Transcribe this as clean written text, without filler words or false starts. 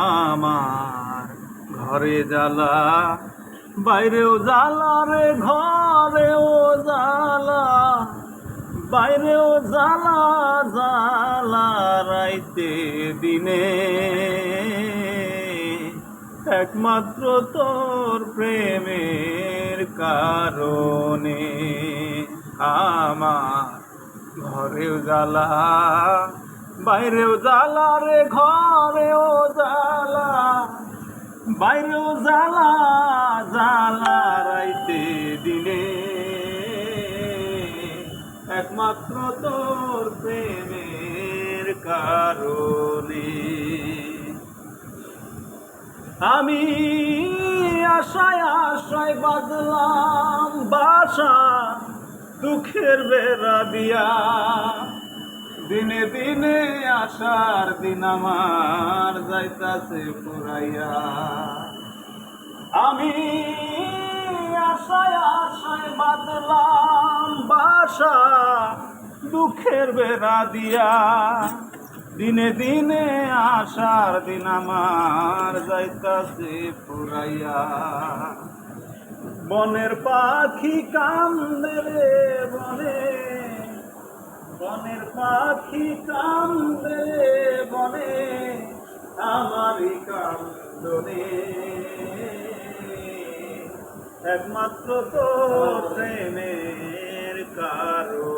আমার ঘরে জ্বালা বাইরেও জ্বালা রে, ঘরেও জ্বালা বাইরেও জ্বালা, জ্বালা রাইতে দিনে, একমাত্র তোর প্রেমের কারণে। আমার ঘরেও জ্বালা বাইরেও জ্বালা রে, ঘরেও জ্বালা বাইরেও জ্বালা, জ্বালা রাইতে দিনে, একমাত্র তোর প্রেমের কারণে। আমি আশায় আশায় বাঁধলাম বাসা, দুঃখের বেড়া দিয়া, দিনে দিনে আশার দিন আমার যাইতাছে ফুরাইয়া। আমি আশায় আশায় বাঁধলাম বাসা, দুঃখের বেড়া দিয়া, দিনে দিনে আশার দিন আমার যাইতাছে ফুরাইয়া। বনের পাখি কান্দে রে বনে, বনের পাখি কান্দে রে বনে, আমারই কান্দনে, একমাত্র তোর প্রেমের কারণ।